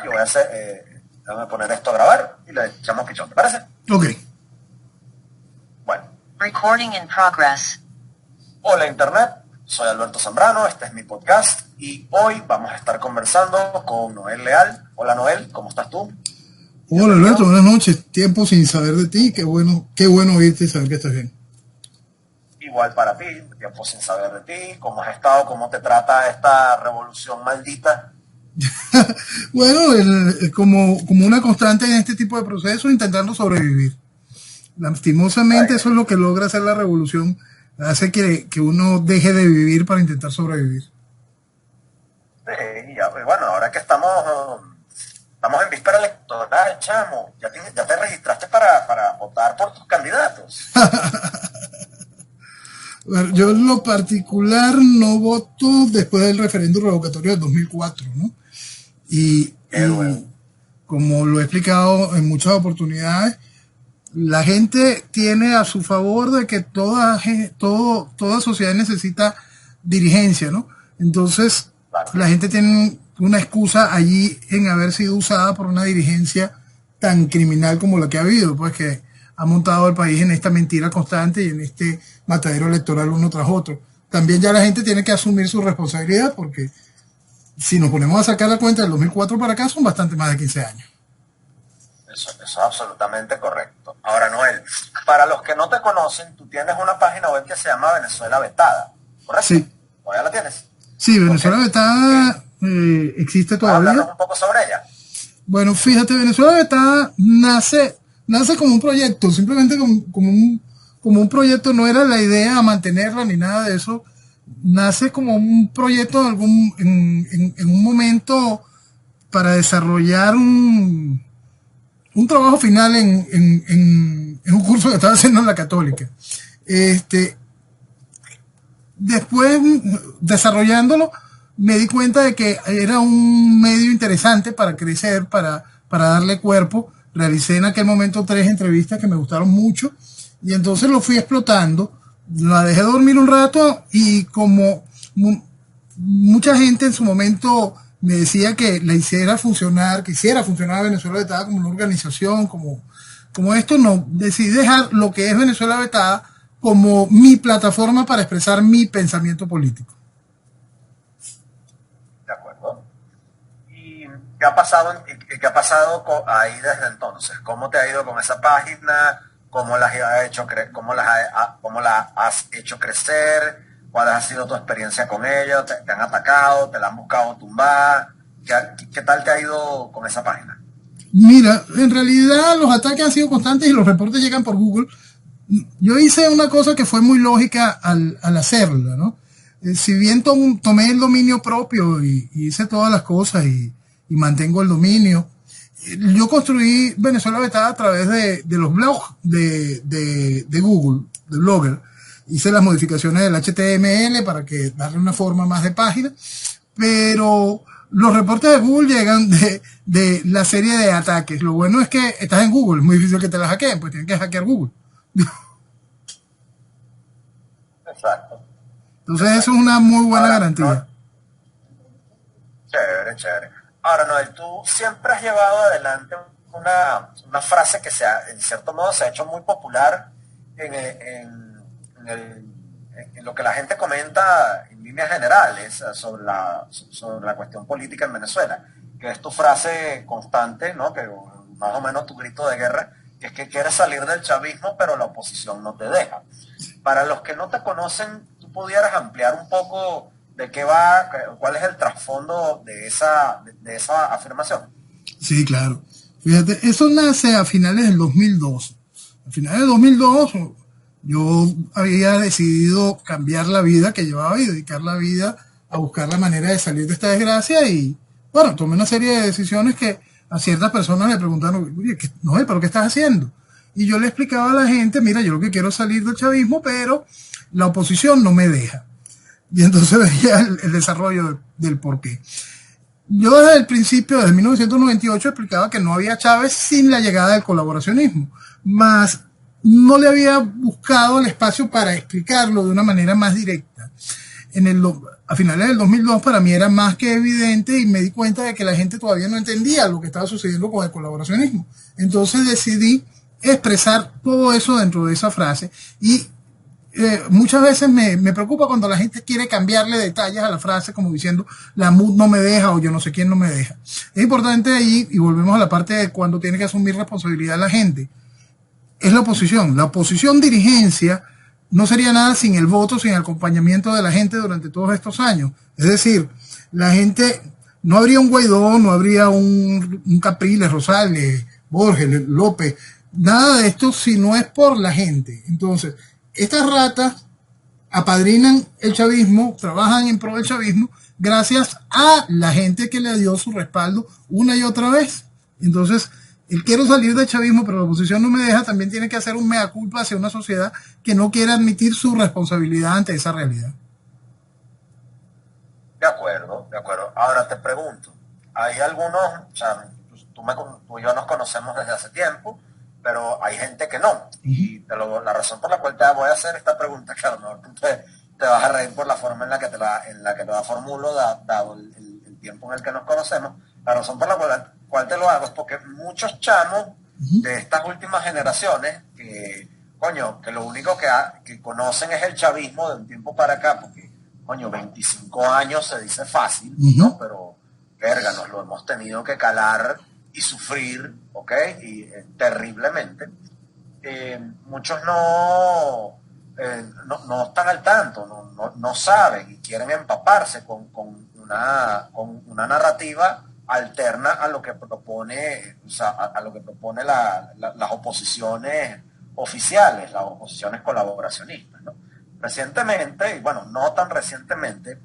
Yo voy a hacer, déjame poner esto a grabar y le echamos pichón, ¿te parece? Ok. Bueno. Recording in progress. Hola Internet, soy Alberto Zambrano, este es mi podcast y hoy vamos a estar conversando con Noel Leal. Hola Noel, ¿cómo estás tú? Hola Alberto, buenas noches. Tiempo sin saber de ti, qué bueno oírte y saber que estás bien. Igual para ti, tiempo sin saber de ti, cómo has estado, cómo te trata esta revolución maldita. Bueno, como una constante en este tipo de procesos, intentando sobrevivir. Lastimosamente eso es lo que logra hacer la revolución, hace que uno deje de vivir para intentar sobrevivir. Bueno, ahora que estamos en víspera electoral, chamo, ya te registraste para votar por tus candidatos. Bueno, yo en lo particular no voto después del referéndum revocatorio del 2004, ¿no? Y como lo he explicado en muchas oportunidades, la gente tiene a su favor de que toda sociedad necesita dirigencia, ¿no? Entonces, la gente tiene una excusa allí en haber sido usada por una dirigencia tan criminal como la que ha habido, pues que ha montado el país en esta mentira constante y en este matadero electoral uno tras otro. También ya la gente tiene que asumir su responsabilidad porque si nos ponemos a sacar la cuenta del 2004 para acá son bastante más de 15 años. Eso es absolutamente correcto. Ahora, Noel, para los que no te conocen, tú tienes una página web que se llama Venezuela Vetada, ¿correcto? Sí. ¿Todavía la tienes? Sí, Venezuela Vetada existe todavía. Háblanos un poco sobre ella. Bueno, fíjate, Venezuela Vetada nace como un proyecto, simplemente como un proyecto, no era la idea mantenerla ni nada de eso. Nace como un proyecto en un momento para desarrollar un trabajo final en un curso que estaba haciendo en la Católica. Después, desarrollándolo, me di cuenta de que era un medio interesante para crecer, para darle cuerpo. Realicé en aquel momento 3 entrevistas que me gustaron mucho y entonces lo fui explotando. La dejé dormir un rato y como mucha gente en su momento me decía que la hiciera funcionar Venezuela Vetada como una organización, como esto, no, decidí dejar lo que es Venezuela Vetada como mi plataforma para expresar mi pensamiento político. De acuerdo. ¿Y qué ha pasado ahí desde entonces? ¿Cómo te ha ido con esa página? ¿Cómo la has hecho crecer? ¿Cuál ha sido tu experiencia con ellos? ¿Te han atacado? ¿Te la han buscado tumbar? ¿Qué tal te ha ido con esa página? Mira, en realidad los ataques han sido constantes y los reportes llegan por Google. Yo hice una cosa que fue muy lógica al hacerla, ¿no? Si bien tomé el dominio propio y hice todas las cosas y mantengo el dominio, yo construí Venezuela Vetada a través de los blogs de Google, de Blogger. Hice las modificaciones del HTML para darle una forma más de página, pero los reportes de Google llegan de la serie de ataques. Lo bueno es que estás en Google, es muy difícil que te la hackeen, pues tienen que hackear Google. Exacto. Entonces eso es una muy buena garantía. No, chévere. Ahora, Noel, tú siempre has llevado adelante una frase que en cierto modo se ha hecho muy popular en lo que la gente comenta en líneas generales sobre la cuestión política en Venezuela, que es tu frase constante, ¿no? Que más o menos tu grito de guerra, que es que quieres salir del chavismo, pero la oposición no te deja. Para los que no te conocen, ¿tú pudieras ampliar un poco de qué va, cuál es el trasfondo de esa afirmación? Sí, claro. Fíjate, eso nace a finales del 2002. A finales del 2002 yo había decidido cambiar la vida que llevaba y dedicar la vida a buscar la manera de salir de esta desgracia y, bueno, tomé una serie de decisiones que a ciertas personas le preguntaron, oye, Noel, ¿pero qué estás haciendo? Y yo le explicaba a la gente, mira, yo lo que quiero es salir del chavismo, pero la oposición no me deja. Y entonces veía el desarrollo del porqué. Yo desde el principio, desde 1998, explicaba que no había Chávez sin la llegada del colaboracionismo, mas no le había buscado el espacio para explicarlo de una manera más directa. a finales del 2002 para mí era más que evidente y me di cuenta de que la gente todavía no entendía lo que estaba sucediendo con el colaboracionismo. Entonces decidí expresar todo eso dentro de esa frase y muchas veces me preocupa cuando la gente quiere cambiarle detalles a la frase como diciendo la MUD no me deja o yo no sé quién no me deja. Es importante ahí, y volvemos a la parte de cuando tiene que asumir responsabilidad la gente, es la oposición. La oposición dirigencia no sería nada sin el voto, sin el acompañamiento de la gente durante todos estos años. Es decir, la gente, no habría un Guaidó, no habría un Capriles, Rosales, Borges, López, nada de esto si no es por la gente. Entonces, estas ratas apadrinan el chavismo, trabajan en pro del chavismo, gracias a la gente que le dio su respaldo una y otra vez. Entonces, el quiero salir del chavismo, pero la oposición no me deja, también tiene que hacer un mea culpa hacia una sociedad que no quiere admitir su responsabilidad ante esa realidad. De acuerdo, de acuerdo. Ahora te pregunto, hay algunos, o sea, tú y yo nos conocemos desde hace tiempo, pero hay gente que no. Y la razón por la cual te voy a hacer esta pregunta, que a lo mejor tú te vas a reír por la forma en la que te la formulo, dado el tiempo en el que nos conocemos. La razón por la cual te lo hago es porque muchos chamos de estas últimas generaciones, que lo único que conocen es el chavismo de un tiempo para acá, porque, 25 años se dice fácil, ¿no? Pero, verga, nos lo hemos tenido que calar y sufrir, ¿ok? Y terriblemente. Muchos no están al tanto, no saben y quieren empaparse con una narrativa alterna a lo que propone, o sea, a lo que propone las oposiciones oficiales, las oposiciones colaboracionistas, ¿no? Recientemente, y bueno, no tan recientemente,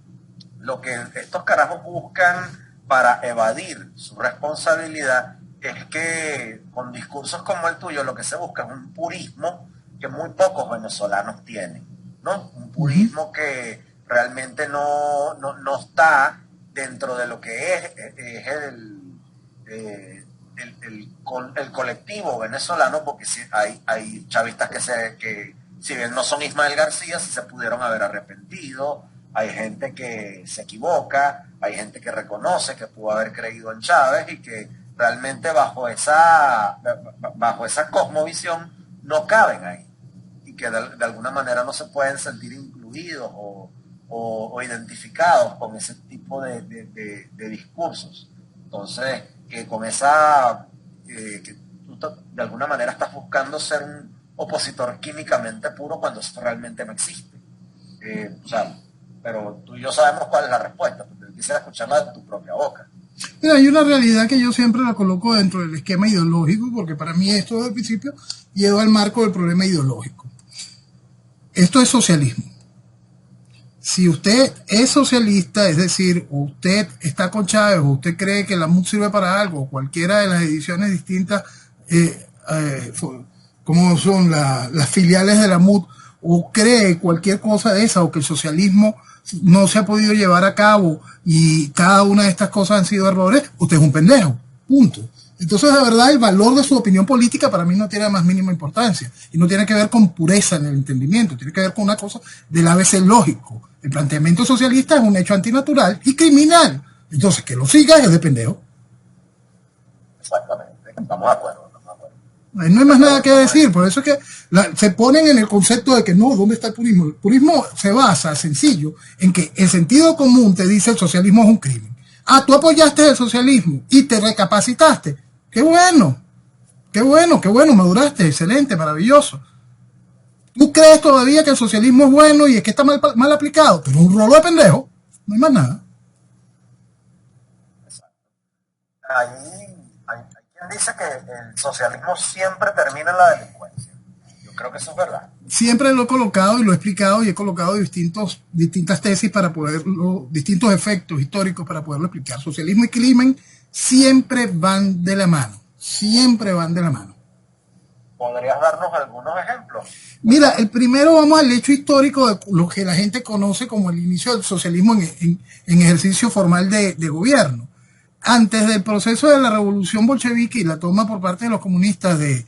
lo que estos carajos buscan para evadir su responsabilidad es que con discursos como el tuyo lo que se busca es un purismo que muy pocos venezolanos tienen, ¿no? Un purismo que realmente no está dentro de lo que es el colectivo venezolano, porque sí, hay chavistas que si bien no son Ismael García, sí se pudieron haber arrepentido. Hay gente que se equivoca, hay gente que reconoce que pudo haber creído en Chávez y que realmente bajo esa cosmovisión no caben ahí y que de alguna manera no se pueden sentir incluidos o identificados con ese tipo de discursos. Entonces, que con esa, que tú de alguna manera estás buscando ser un opositor químicamente puro cuando eso realmente no existe. Pero tú y yo sabemos cuál es la respuesta, porque quisiera escucharla de tu propia boca. Mira, hay una realidad que yo siempre la coloco dentro del esquema ideológico, porque para mí esto desde el principio lleva al marco del problema ideológico. Esto es socialismo. Si usted es socialista, es decir, usted está con Chávez, o usted cree que la MUD sirve para algo, cualquiera de las ediciones distintas, como son las filiales de la MUD, o cree cualquier cosa de esa, o que el socialismo no se ha podido llevar a cabo y cada una de estas cosas han sido errores, usted es un pendejo, punto. Entonces, de verdad, el valor de su opinión política para mí no tiene la más mínima importancia y no tiene que ver con pureza en el entendimiento, tiene que ver con una cosa del ABC lógico. El planteamiento socialista es un hecho antinatural y criminal. Entonces, que lo siga es de pendejo. Exactamente, estamos de acuerdo. No hay más nada que decir, por eso es que se ponen en el concepto de que no, ¿dónde está el purismo? El purismo se basa, sencillo, en que el sentido común te dice el socialismo es un crimen. Ah, tú apoyaste el socialismo y te recapacitaste. ¡Qué bueno! ¡Qué bueno, qué bueno! Maduraste, excelente, maravilloso. ¿Tú crees todavía que el socialismo es bueno y es que está mal aplicado? Pero un rolo de pendejo, no hay más nada. Exacto. Hay quien dice que el socialismo siempre termina en la delincuencia. Yo creo que eso es verdad. Siempre lo he colocado y lo he explicado y he colocado distintas tesis para poderlo, distintos efectos históricos para poderlo explicar. Socialismo y crimen siempre van de la mano. Siempre van de la mano. ¿Podrías darnos algunos ejemplos? Mira, el primero vamos al hecho histórico de lo que la gente conoce como el inicio del socialismo en ejercicio formal de gobierno. Antes del proceso de la revolución bolchevique y la toma por parte de los comunistas de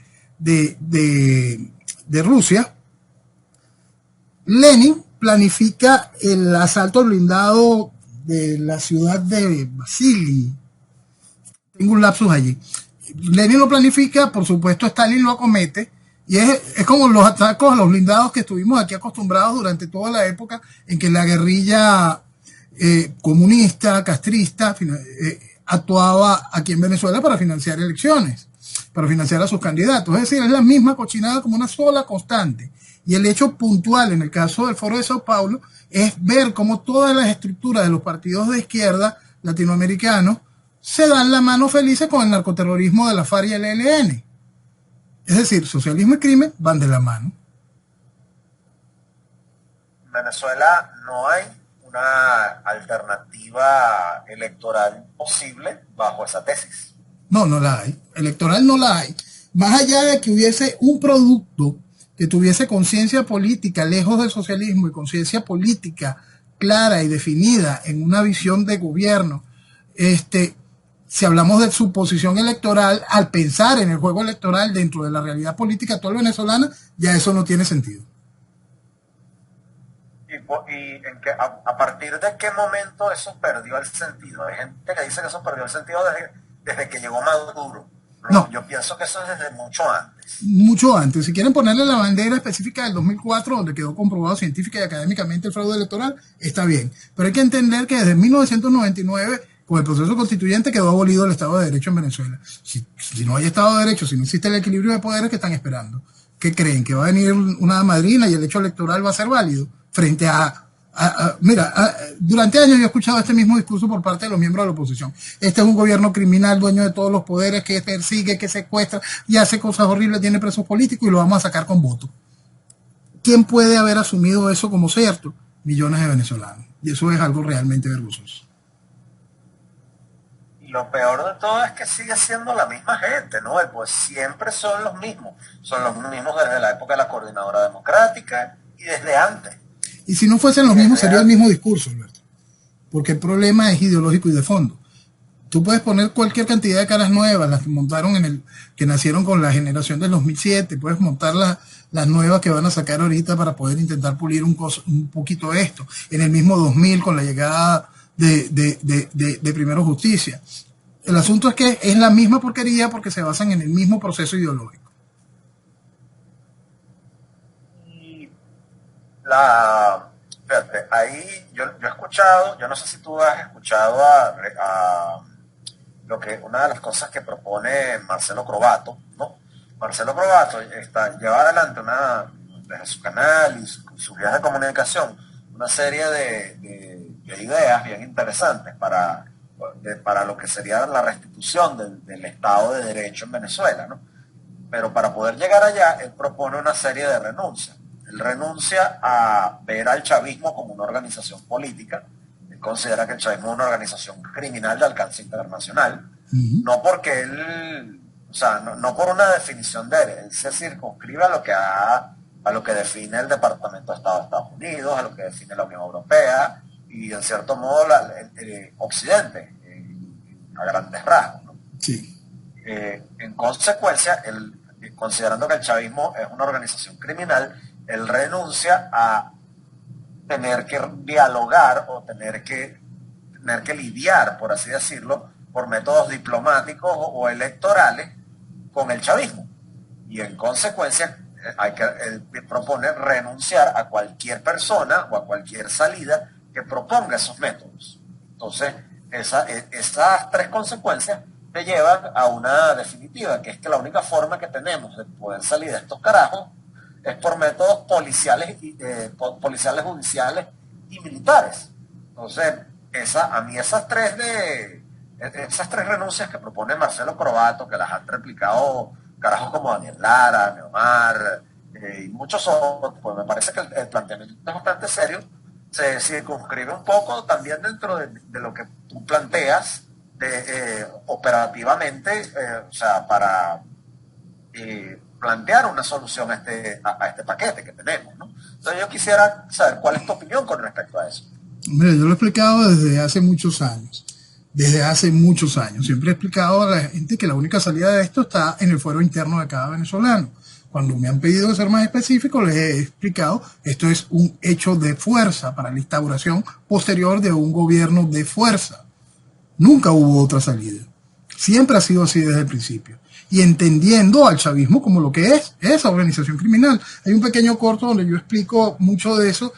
Rusia, Lenin planifica el asalto al blindado de la ciudad de Basili. Tengo un lapsus allí. Lenin lo planifica, por supuesto Stalin lo acomete, y es como los atacos a los blindados que estuvimos aquí acostumbrados durante toda la época en que la guerrilla comunista, castrista, actuaba aquí en Venezuela para financiar elecciones, para financiar a sus candidatos. Es decir, es la misma cochinada como una sola constante. Y el hecho puntual en el caso del Foro de Sao Paulo es ver cómo todas las estructuras de los partidos de izquierda latinoamericanos se dan la mano felices con el narcoterrorismo de la FARC y el ELN. Es decir, socialismo y crimen van de la mano. En Venezuela no hay una alternativa electoral posible bajo esa tesis. No, no la hay. Electoral no la hay. Más allá de que hubiese un producto que tuviese conciencia política lejos del socialismo y conciencia política clara y definida en una visión de gobierno, si hablamos de su posición electoral, al pensar en el juego electoral dentro de la realidad política actual venezolana, ya eso no tiene sentido. ¿Y en que, a partir de qué momento eso perdió el sentido? Hay gente que dice que eso perdió el sentido desde que llegó Maduro. No. Yo pienso que eso es desde mucho antes. Mucho antes. Si quieren ponerle la bandera específica del 2004, donde quedó comprobado científica y académicamente el fraude electoral, está bien. Pero hay que entender que desde 1999, con el proceso constituyente, quedó abolido el Estado de Derecho en Venezuela. Si no hay Estado de Derecho, si no existe el equilibrio de poderes, ¿qué están esperando? ¿Qué creen? ¿Que va a venir una madrina y el hecho electoral va a ser válido? Frente durante años yo he escuchado este mismo discurso por parte de los miembros de la oposición. Este es un gobierno criminal, dueño de todos los poderes, que persigue, que secuestra y hace cosas horribles, tiene presos políticos y lo vamos a sacar con voto. ¿Quién puede haber asumido eso como cierto? Millones de venezolanos. Y eso es algo realmente vergonzoso. Y lo peor de todo es que sigue siendo la misma gente, ¿no? Pues siempre son los mismos. Son los mismos desde la época de la Coordinadora Democrática y desde antes. Y si no fuesen los mismos, sería el mismo discurso, Alberto. Porque el problema es ideológico y de fondo. Tú puedes poner cualquier cantidad de caras nuevas, las que montaron que nacieron con la generación del 2007, puedes montar las nuevas que van a sacar ahorita para poder intentar pulir un poquito esto. En el mismo 2000, con la llegada de Primero Justicia. El asunto es que es la misma porquería porque se basan en el mismo proceso ideológico. Fíjate, ahí yo he escuchado, yo no sé si tú has escuchado a una de las cosas que propone Marcelo Crobatto, ¿no? Marcelo Crobatto lleva adelante desde su canal y sus vías de comunicación, una serie de ideas bien interesantes para lo que sería la restitución del Estado de Derecho en Venezuela, ¿no? Pero para poder llegar allá, él propone una serie de renuncias. Él renuncia a ver al chavismo como una organización política. Él considera que el chavismo es una organización criminal de alcance internacional. No porque él, no por una definición de él se circunscribe a lo que define el Departamento de Estado de Estados Unidos, a lo que define la Unión Europea y en cierto modo el Occidente, a grandes rasgos, ¿no? Sí. En consecuencia, considerando que el chavismo es una organización criminal, él renuncia a tener que dialogar o tener que lidiar, por así decirlo, por métodos diplomáticos o electorales con el chavismo. Y en consecuencia, él propone renunciar a cualquier persona o a cualquier salida que proponga esos métodos. Entonces, esas tres consecuencias te llevan a una definitiva, que es que la única forma que tenemos de poder salir de estos carajos es por métodos policiales, judiciales y militares. Entonces, esas tres renuncias que propone Marcelo Crobatto, que las han replicado carajos como Daniel Lara, Neomar y muchos otros, pues me parece que el planteamiento es bastante serio, se circunscribe un poco también dentro de lo que tú planteas operativamente, para plantear una solución a este paquete que tenemos, ¿no? Entonces yo quisiera saber cuál es tu opinión con respecto a eso. Hombre, yo lo he explicado desde hace muchos años. Siempre he explicado a la gente que la única salida de esto está en el fuero interno de cada venezolano. Cuando me han pedido ser más específico, les he explicado, esto es un hecho de fuerza para la instauración posterior de un gobierno de fuerza. Nunca hubo otra salida. Siempre ha sido así desde el principio. Y entendiendo al chavismo como lo que es esa organización criminal. Hay un pequeño corto donde yo explico mucho de eso,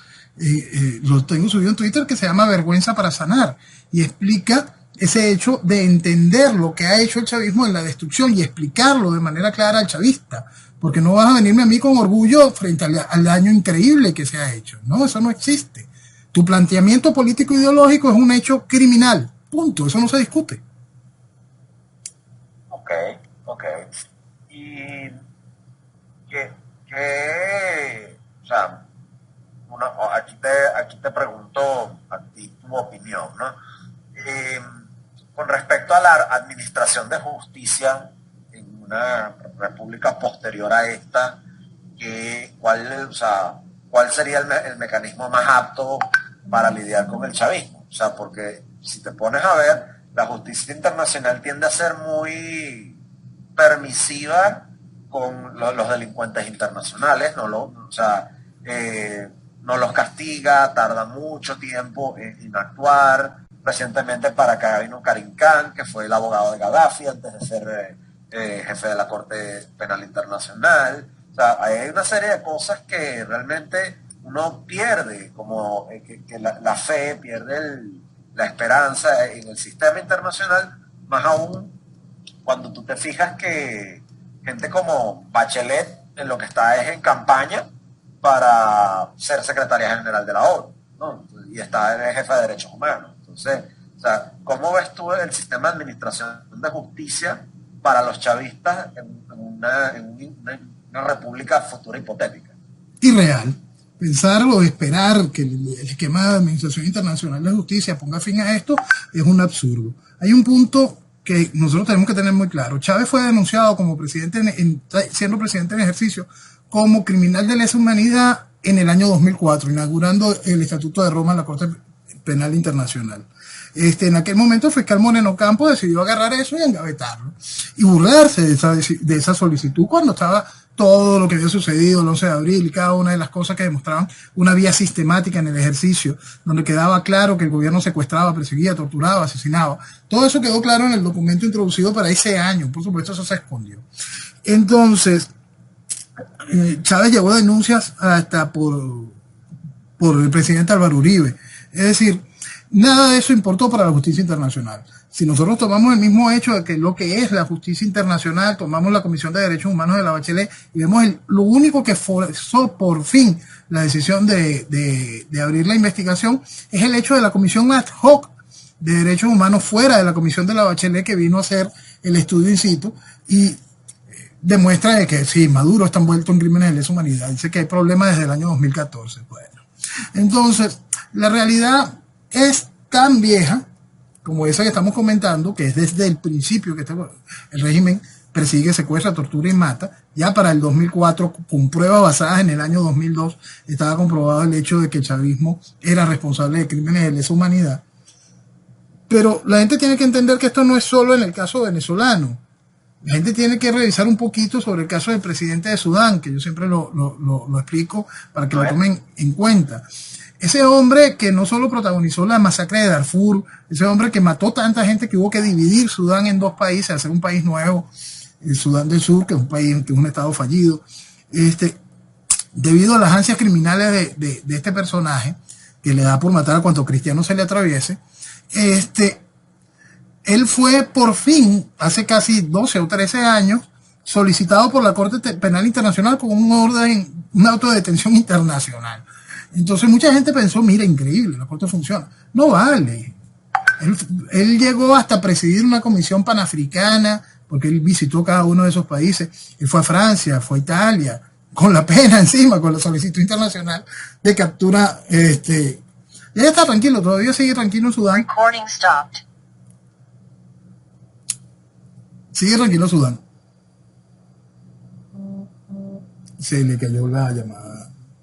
lo tengo subido en Twitter, que se llama Vergüenza para Sanar. Y explica ese hecho de entender lo que ha hecho el chavismo en la destrucción y explicarlo de manera clara al chavista. Porque no vas a venirme a mí con orgullo frente al daño increíble que se ha hecho. No, eso no existe. Tu planteamiento político ideológico es un hecho criminal. Punto. Eso no se discute. Ok. Y o sea, aquí te pregunto a ti tu opinión, ¿no? Con respecto a la administración de justicia en una república posterior a esta, ¿cuál sería el mecanismo más apto para lidiar con el chavismo? O sea, porque si te pones a ver, la justicia internacional tiende a ser muy permisiva con los delincuentes internacionales, no los castiga, tarda mucho tiempo en actuar. Recientemente para acá vino Karim Khan, que fue el abogado de Gaddafi antes de ser jefe de la Corte Penal Internacional. O sea, hay una serie de cosas que realmente uno pierde, como que la fe, pierde la esperanza en el sistema internacional, más aún cuando tú te fijas que gente como Bachelet en lo que está es en campaña para ser secretaria general de la ONU, ¿no? Y está en el jefe de derechos humanos. Entonces, o sea, ¿cómo ves tú el sistema de administración de justicia para los chavistas en una república futura hipotética? Irreal. Pensar o esperar que el esquema de administración internacional de justicia ponga fin a esto es un absurdo. Hay un punto que nosotros tenemos que tener muy claro. Chávez fue denunciado como presidente, siendo presidente en ejercicio, como criminal de lesa humanidad en el año 2004, inaugurando el Estatuto de Roma en la Corte Penal Internacional. En aquel momento el fiscal Moreno Campos decidió agarrar eso y engavetarlo y burlarse de esa solicitud cuando estaba todo lo que había sucedido el 11 de abril y cada una de las cosas que demostraban una vía sistemática en el ejercicio, donde quedaba claro que el gobierno secuestraba, perseguía, torturaba, asesinaba. Todo eso quedó claro en el documento introducido para ese año. Por supuesto, eso se escondió. Entonces, Chávez llevó denuncias hasta por el presidente Álvaro Uribe. Es decir, nada de eso importó para la justicia internacional. Si nosotros tomamos el mismo hecho de que lo que es la justicia internacional, tomamos la Comisión de Derechos Humanos de la Bachelet y vemos lo único que forzó por fin la decisión de abrir la investigación, es el hecho de la Comisión Ad Hoc de Derechos Humanos fuera de la Comisión de la Bachelet, que vino a hacer el estudio in situ y demuestra de que sí, Maduro está envuelto en crímenes de lesa humanidad. Dice que hay problemas desde el año 2014. Bueno, entonces, la realidad es tan vieja como esa que estamos comentando, que es desde el principio que el régimen persigue, secuestra, tortura y mata. Ya para el 2004, con pruebas basadas en el año 2002, estaba comprobado el hecho de que el chavismo era responsable de crímenes de lesa humanidad. Pero la gente tiene que entender que esto no es solo en el caso venezolano. La gente tiene que revisar un poquito sobre el caso del presidente de Sudán, que yo siempre lo explico para que lo tomen en cuenta. Ese hombre que no solo protagonizó la masacre de Darfur, ese hombre que mató tanta gente que hubo que dividir Sudán en dos países, hacer un país nuevo, el Sudán del Sur, que es un país, que es un estado fallido, debido a las ansias criminales de este personaje, que le da por matar a cuanto cristiano se le atraviese, él fue por fin, hace casi 12 o 13 años, solicitado por la Corte Penal Internacional con un auto de detención internacional. Entonces mucha gente pensó, mira, increíble, la Corte funciona. No vale. Él llegó hasta presidir una comisión panafricana, porque él visitó cada uno de esos países. Él fue a Francia, fue a Italia, con la pena encima, con la solicitud internacional de captura. Ya está tranquilo, todavía sigue tranquilo en Sudán. Recording stopped. Sigue tranquilo Sudán. Se le cayó la llamada.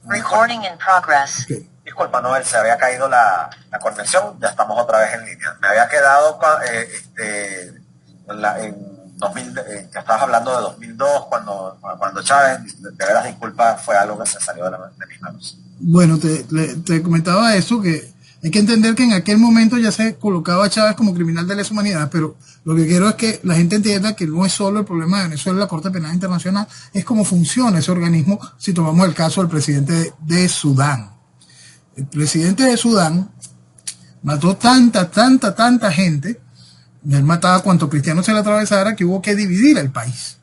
Recording in progress. Okay. Disculpa, Noel, se había caído la conexión, ya estamos otra vez en línea. Me había quedado que estabas hablando de 2002, cuando Chávez, de veras disculpa, fue algo que se salió de mis manos. Bueno, te comentaba eso, que hay que entender que en aquel momento ya se colocaba a Chávez como criminal de lesa humanidad, pero lo que quiero es que la gente entienda que no es solo el problema de Venezuela, la Corte Penal Internacional, es cómo funciona ese organismo si tomamos el caso del presidente de Sudán. El presidente de Sudán mató tanta gente, y él mataba cuanto cristiano se le atravesara, que hubo que dividir el país,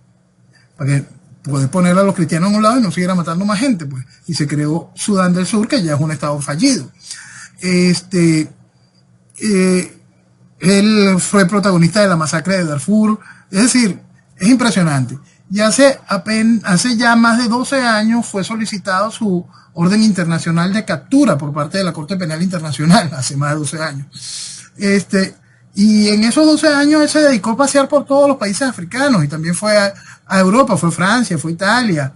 para que poder poner a los cristianos en un lado y no siguiera matando más gente, pues. Y se creó Sudán del Sur, que ya es un estado fallido. Él fue protagonista de la masacre de Darfur. Es decir, es impresionante. Y hace ya más de 12 años fue solicitado su orden internacional de captura por parte de la Corte Penal Internacional, hace más de 12 años. Y en esos 12 años él se dedicó a pasear por todos los países africanos y también fue a Europa, fue a Francia, fue a Italia,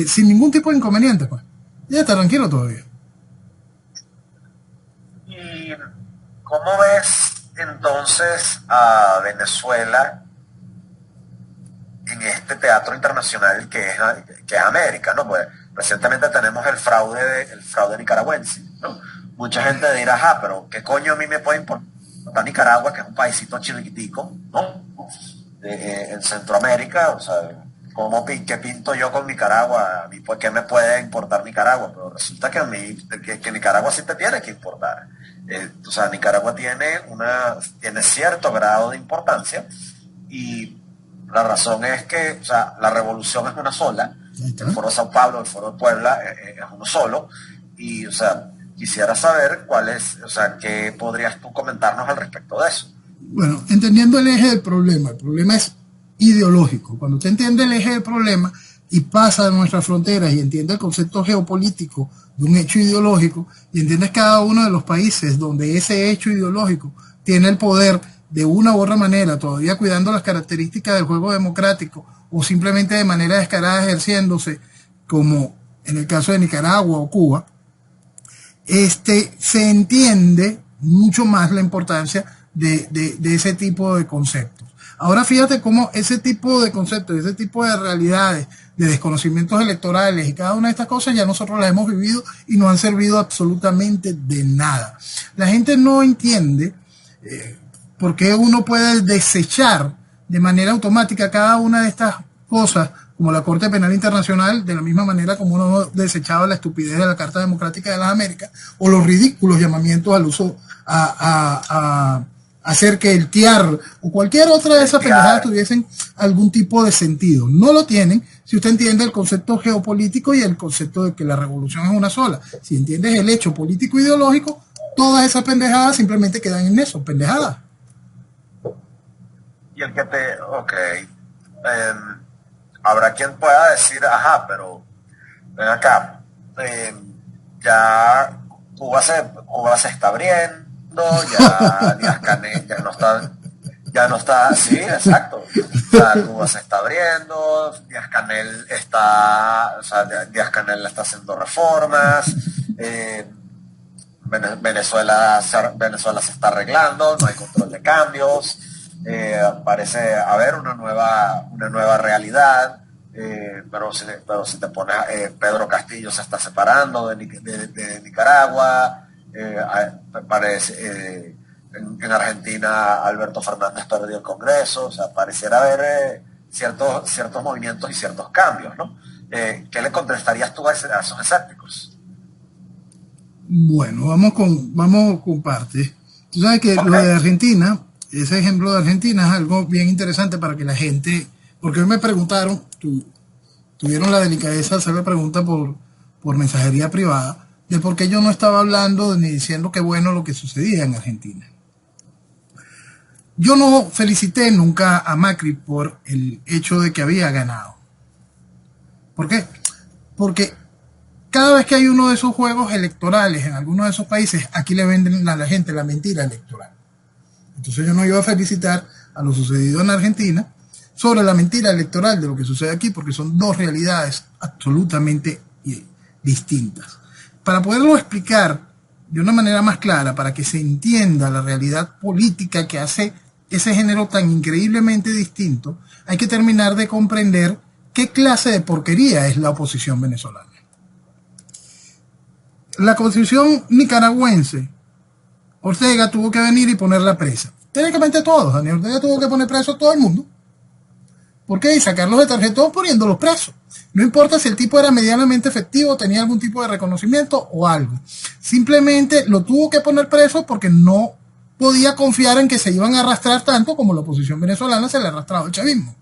sin ningún tipo de inconveniente, pues. Ya está tranquilo todavía. ¿Y cómo ves entonces a Venezuela en este teatro internacional que es América, ¿no? Pues recientemente tenemos el fraude nicaragüense, ¿no? Mucha gente dirá, ajá, pero ¿qué coño a mí me puede importar Nicaragua, que es un paísito chiquitico, ¿no? En Centroamérica? O sea, ¿qué pinto yo con Nicaragua? A mí, pues, ¿qué me puede importar Nicaragua? Pero resulta que a mí, que Nicaragua sí te tiene que importar. O sea, Nicaragua tiene cierto grado de importancia, y la razón es que, o sea, la revolución es una sola. El Foro de Sao Paulo, el Foro de Puebla es uno solo. Y, o sea, quisiera saber qué podrías tú comentarnos al respecto de eso. Bueno, entendiendo el eje del problema, el problema es ideológico. Cuando usted entiende el eje del problema y pasa de nuestras fronteras y entiende el concepto geopolítico de un hecho ideológico, y entiendes cada uno de los países donde ese hecho ideológico tiene el poder de una u otra manera, todavía cuidando las características del juego democrático o simplemente de manera descarada ejerciéndose, como en el caso de Nicaragua o Cuba, se entiende mucho más la importancia de ese tipo de conceptos. Ahora fíjate cómo ese tipo de conceptos, ese tipo de realidades, de desconocimientos electorales y cada una de estas cosas ya nosotros las hemos vivido y no han servido absolutamente de nada. La gente no entiende por qué uno puede desechar de manera automática cada una de estas cosas, como la Corte Penal Internacional, de la misma manera como uno desechaba la estupidez de la Carta Democrática de las Américas, o los ridículos llamamientos al uso a hacer que el TIAR o cualquier otra de esas pendejadas tuviesen algún tipo de sentido. No lo tienen si usted entiende el concepto geopolítico y el concepto de que la revolución es una sola. Si entiendes el hecho político ideológico, todas esas pendejadas simplemente quedan en eso, pendejadas. Y el que habrá quien pueda decir, ajá, pero ven acá, ya Cuba se está abriendo, ya Díaz-Canel ya no está, sí, exacto. O sea, Cuba se está abriendo, Díaz-Canel está haciendo reformas, Venezuela se está arreglando, no hay control de cambios, parece haber una nueva realidad. Pero si te pones, Pedro Castillo se está separando de Nicaragua, parece, en Argentina Alberto Fernández perdió el Congreso, o sea, pareciera haber ciertos movimientos y ciertos cambios, ¿no? ¿Qué le contestarías tú a esos escépticos? Bueno, vamos con partes. Tú sabes que lo de Argentina, ese ejemplo de Argentina es algo bien interesante para que la gente, porque hoy me preguntaron, tuvieron la delicadeza de hacer la pregunta por mensajería privada, de por qué yo no estaba hablando ni diciendo qué bueno lo que sucedía en Argentina. Yo no felicité nunca a Macri por el hecho de que había ganado. ¿Por qué? Porque cada vez que hay uno de esos juegos electorales en algunos de esos países, aquí le venden a la gente la mentira electoral. Entonces yo no iba a felicitar a lo sucedido en Argentina sobre la mentira electoral de lo que sucede aquí, porque son dos realidades absolutamente distintas. Para poderlo explicar de una manera más clara, para que se entienda la realidad política que hace ese género tan increíblemente distinto, hay que terminar de comprender qué clase de porquería es la oposición venezolana. La constitución nicaragüense, Ortega tuvo que venir y ponerla presa. Técnicamente todos, Daniel Ortega tuvo que poner preso a todo el mundo. ¿Por qué? Y sacarlos de tarjetón poniéndolos presos. No importa si el tipo era medianamente efectivo, tenía algún tipo de reconocimiento o algo. Simplemente lo tuvo que poner preso porque no podía confiar en que se iban a arrastrar tanto como la oposición venezolana se le ha arrastrado al chavismo.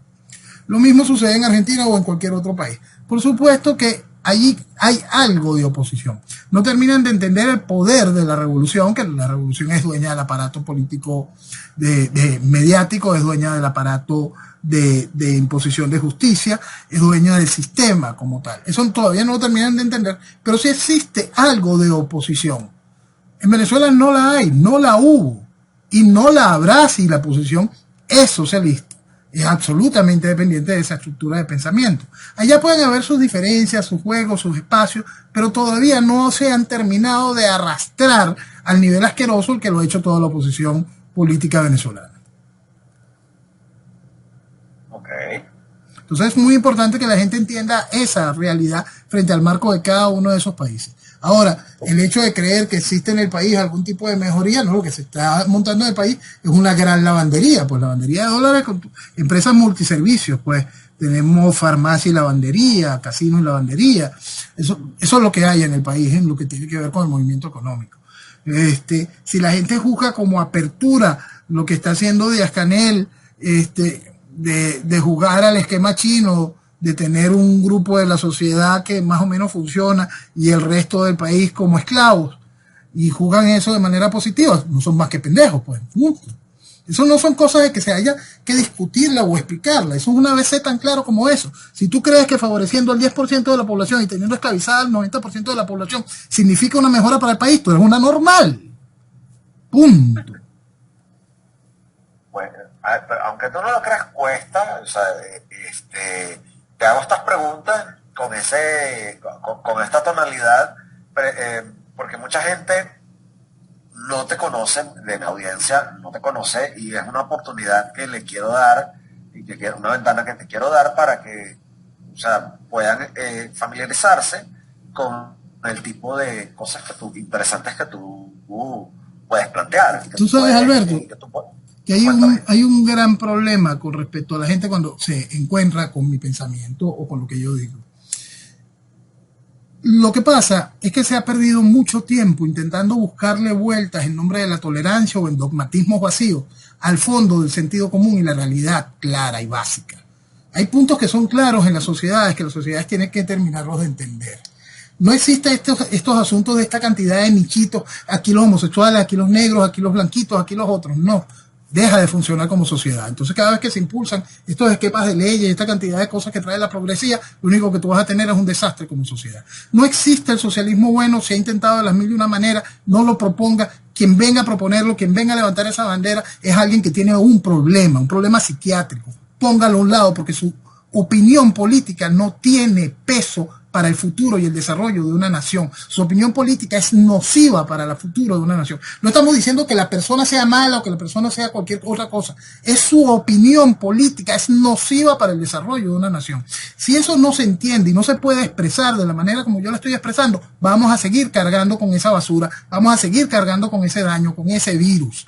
Lo mismo sucede en Argentina o en cualquier otro país. Por supuesto que allí hay algo de oposición. No terminan de entender el poder de la revolución, que la revolución es dueña del aparato político mediático, es dueña del aparato de imposición de justicia, es dueña del sistema como tal. Eso todavía no lo terminan de entender, pero sí existe algo de oposición. En Venezuela no la hay, no la hubo, y no la habrá si la oposición es socialista. Es absolutamente dependiente de esa estructura de pensamiento. Allá pueden haber sus diferencias, sus juegos, sus espacios, pero todavía no se han terminado de arrastrar al nivel asqueroso el que lo ha hecho toda la oposición política venezolana. Entonces es muy importante que la gente entienda esa realidad frente al marco de cada uno de esos países. Ahora, el hecho de creer que existe en el país algún tipo de mejoría, no, lo que se está montando en el país es una gran lavandería, pues lavandería de dólares con empresas multiservicios, pues tenemos farmacia y lavandería, casino y lavandería, eso es lo que hay en el país en lo que tiene que ver con el movimiento económico. Si la gente juzga como apertura lo que está haciendo Díaz-Canel, de jugar al esquema chino, de tener un grupo de la sociedad que más o menos funciona y el resto del país como esclavos, y juegan eso de manera positiva, no son más que pendejos, pues. Eso no son cosas de que se haya que discutirla o explicarla, eso es una vez tan claro como eso. Si tú crees que favoreciendo al 10% de la población y teniendo esclavizada al 90% de la población significa una mejora para el país, tú eres una normal. Punto. Bueno, aunque tú no lo creas, cuesta, o sea, te hago estas preguntas con esta tonalidad, porque mucha gente no te conoce, de mi audiencia no te conoce, y es una oportunidad que le quiero dar, y que una ventana que te quiero dar para que, o sea, puedan familiarizarse con el tipo de cosas interesantes que tú puedes plantear. Tú sabes, Alberto, que hay un gran problema con respecto a la gente cuando se encuentra con mi pensamiento o con lo que yo digo. Lo que pasa es que se ha perdido mucho tiempo intentando buscarle vueltas en nombre de la tolerancia o en dogmatismos vacíos al fondo del sentido común y la realidad clara y básica. Hay puntos que son claros en las sociedades que las sociedades tienen que terminarlos de entender. No existen estos asuntos de esta cantidad de nichitos, aquí los homosexuales, aquí los negros, aquí los blanquitos, aquí los otros. No, deja de funcionar como sociedad. Entonces cada vez que se impulsan estos esquemas de leyes, esta cantidad de cosas que trae la progresía, lo único que tú vas a tener es un desastre como sociedad. No existe el socialismo bueno, se ha intentado de las mil y una maneras, no lo proponga. Quien venga a proponerlo, quien venga a levantar esa bandera, es alguien que tiene un problema psiquiátrico. Póngalo a un lado porque su opinión política no tiene peso para el futuro y el desarrollo de una nación. Su opinión política es nociva para el futuro de una nación. No estamos diciendo que la persona sea mala o que la persona sea cualquier otra cosa. Es su opinión política, es nociva para el desarrollo de una nación. Si eso no se entiende y no se puede expresar de la manera como yo lo estoy expresando, vamos a seguir cargando con esa basura, vamos a seguir cargando con ese daño, con ese virus.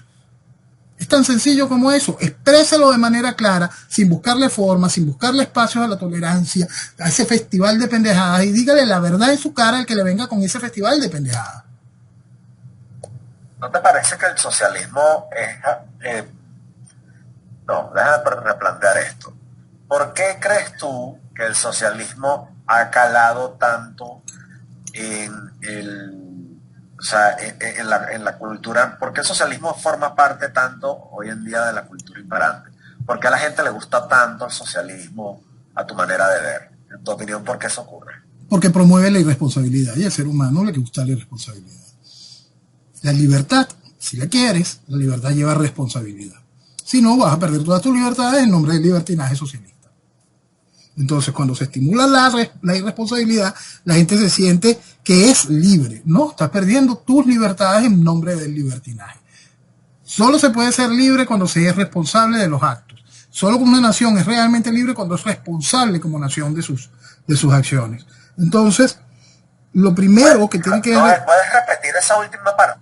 Es tan sencillo como eso. Expréselo de manera clara, sin buscarle forma, sin buscarle espacios a la tolerancia, a ese festival de pendejadas, y dígale la verdad en su cara al que le venga con ese festival de pendejadas. ¿No te parece que el socialismo es... no, déjame replantear esto. ¿Por qué crees tú que el socialismo ha calado tanto en la cultura? ¿Por qué el socialismo forma parte tanto hoy en día de la cultura imperante? ¿Por qué a la gente le gusta tanto el socialismo a tu manera de ver? En tu opinión, ¿por qué eso ocurre? Porque promueve la irresponsabilidad, y al ser humano le gusta la irresponsabilidad. La libertad, si la quieres, la libertad lleva responsabilidad. Si no, vas a perder todas tus libertades en nombre del libertinaje socialista. Entonces, cuando se estimula la irresponsabilidad, la gente se siente que es libre. No, estás perdiendo tus libertades en nombre del libertinaje. Solo se puede ser libre cuando se es responsable de los actos. Solo una nación es realmente libre cuando es responsable como nación de sus acciones. Entonces, lo primero que tiene que... ¿Puedes repetir esa última parte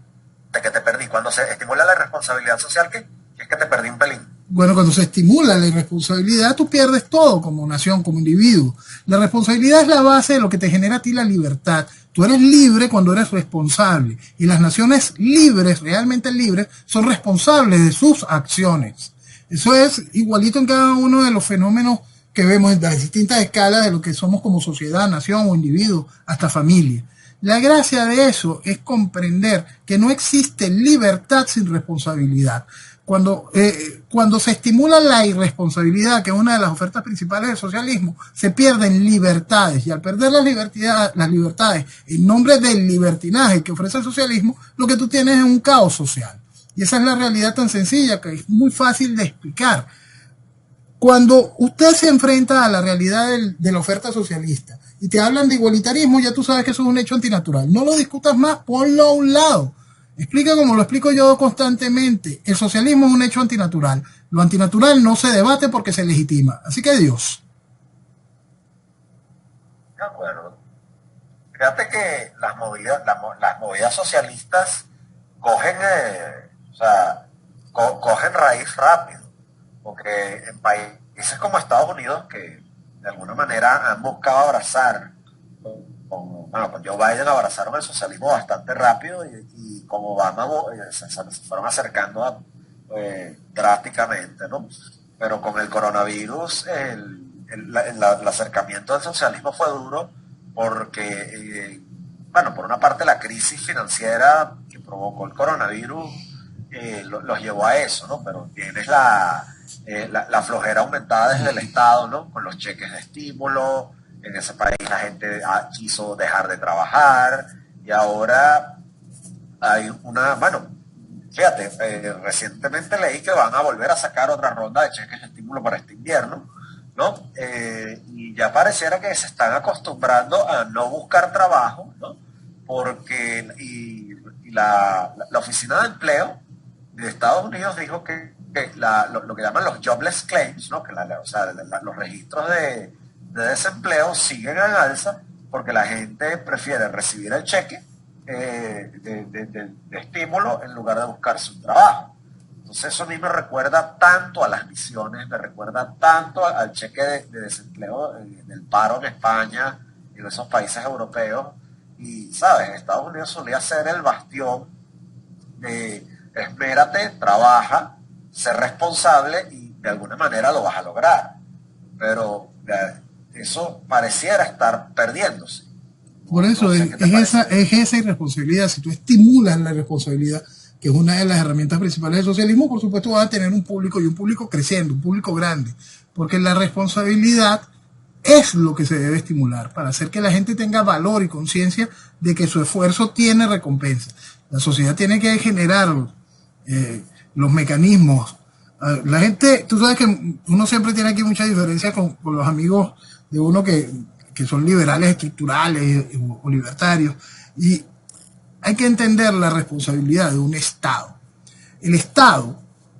que te perdí? Cuando se estimula la responsabilidad social, que es que te perdí un pelín. Bueno, cuando se estimula la irresponsabilidad, tú pierdes todo como nación, como individuo. La responsabilidad es la base de lo que te genera a ti la libertad. Tú eres libre cuando eres responsable. Y las naciones libres, realmente libres, son responsables de sus acciones. Eso es igualito en cada uno de los fenómenos que vemos en las distintas escalas de lo que somos como sociedad, nación o individuo, hasta familia. La gracia de eso es comprender que no existe libertad sin responsabilidad. Cuando se estimula la irresponsabilidad, que es una de las ofertas principales del socialismo, se pierden libertades. Y al perder las libertades en nombre del libertinaje que ofrece el socialismo, lo que tú tienes es un caos social. Y esa es la realidad tan sencilla que es muy fácil de explicar. Cuando usted se enfrenta a la realidad de la oferta socialista y te hablan de igualitarismo, ya tú sabes que eso es un hecho antinatural. No lo discutas más, ponlo a un lado. Explica como lo explico yo constantemente. El socialismo es un hecho antinatural. Lo antinatural no se debate porque se legitima. Así que Dios. De acuerdo. Fíjate que las movidas socialistas cogen, cogen raíz rápido. Porque en países como Estados Unidos, que de alguna manera han buscado abrazar, con Joe Biden abrazaron el socialismo bastante rápido y con Obama se fueron acercando drásticamente, ¿no? Pero con el coronavirus el acercamiento al socialismo fue duro porque, por una parte la crisis financiera que provocó el coronavirus los llevó a eso, ¿no? Pero tienes la flojera aumentada desde el Estado, ¿no? Con los cheques de estímulo. En ese país la gente quiso dejar de trabajar y ahora hay fíjate, recientemente leí que van a volver a sacar otra ronda de cheques de estímulo para este invierno, ¿no? Y ya pareciera que se están acostumbrando a no buscar trabajo, ¿no? Porque la Oficina de Empleo de Estados Unidos dijo que lo que llaman los jobless claims, ¿no? Que los registros de desempleo siguen en alza porque la gente prefiere recibir el cheque de estímulo en lugar de buscarse un trabajo. Entonces eso a mí me recuerda tanto a las misiones, me recuerda tanto al cheque de desempleo del paro en España y en esos países europeos. Y, ¿sabes? Estados Unidos solía ser el bastión de esmérate, trabaja, ser responsable y de alguna manera lo vas a lograr. Pero eso pareciera estar perdiéndose. Por eso es esa irresponsabilidad. Si tú estimulas la responsabilidad, que es una de las herramientas principales del socialismo, por supuesto vas a tener un público y un público creciendo, un público grande. Porque la responsabilidad es lo que se debe estimular para hacer que la gente tenga valor y conciencia de que su esfuerzo tiene recompensa. La sociedad tiene que generar los mecanismos. La gente, tú sabes que uno siempre tiene aquí mucha diferencia con los amigos de uno que son liberales estructurales o libertarios, y hay que entender la responsabilidad de un Estado. El Estado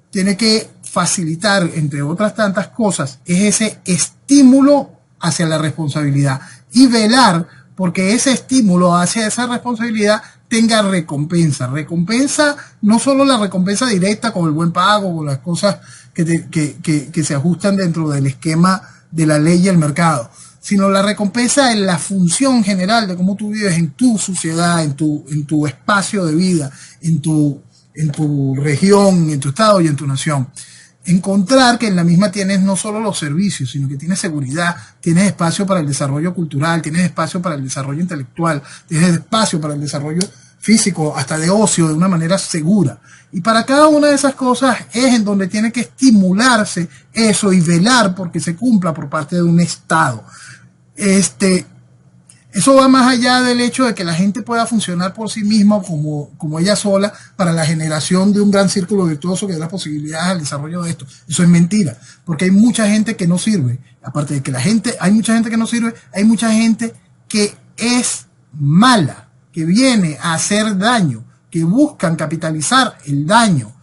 tiene que facilitar, entre otras tantas cosas, es ese estímulo hacia la responsabilidad y velar porque ese estímulo hacia esa responsabilidad tenga recompensa. Recompensa, no solo la recompensa directa con el buen pago o las cosas que se ajustan dentro del esquema de la ley y el mercado, sino la recompensa en la función general de cómo tú vives en tu sociedad, en tu espacio de vida, en tu región, en tu estado y en tu nación. Encontrar que en la misma tienes no solo los servicios, sino que tienes seguridad, tienes espacio para el desarrollo cultural, tienes espacio para el desarrollo intelectual, tienes espacio para el desarrollo físico, hasta de ocio, de una manera segura. Y para cada una de esas cosas es en donde tiene que estimularse eso y velar porque se cumpla por parte de un Estado. Eso va más allá del hecho de que la gente pueda funcionar por sí misma como ella sola para la generación de un gran círculo virtuoso que dé las posibilidades al desarrollo de esto. Eso es mentira, porque hay mucha gente que no sirve. Aparte de que hay mucha gente que no sirve, hay mucha gente que es mala, que viene a hacer daño, que buscan capitalizar el daño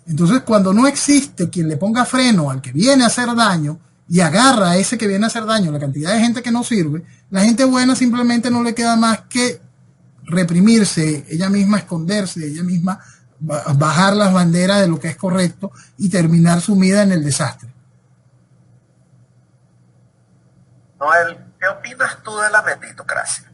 Entonces, cuando no existe quien le ponga freno al que viene a hacer daño y agarra a ese que viene a hacer daño, la cantidad de gente que no sirve, la gente buena simplemente no le queda más que reprimirse, ella misma esconderse, ella misma bajar las banderas de lo que es correcto y terminar sumida en el desastre. Noel, ¿qué opinas tú de la meritocracia?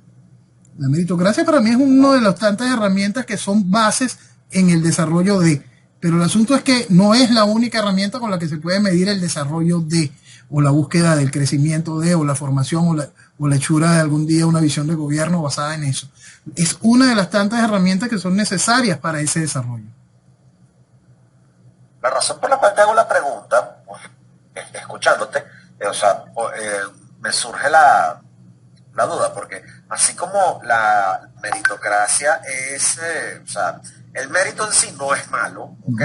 La meritocracia para mí es una de las tantas herramientas que son bases en el desarrollo de, pero el asunto es que no es la única herramienta con la que se puede medir el desarrollo de, o la búsqueda del crecimiento de, o la formación, o la hechura de algún día una visión de gobierno basada en eso. Es una de las tantas herramientas que son necesarias para ese desarrollo. La razón por la cual te hago la pregunta, pues, escuchándote, me surge la duda, porque así como la meritocracia es, el mérito en sí no es malo, ¿ok?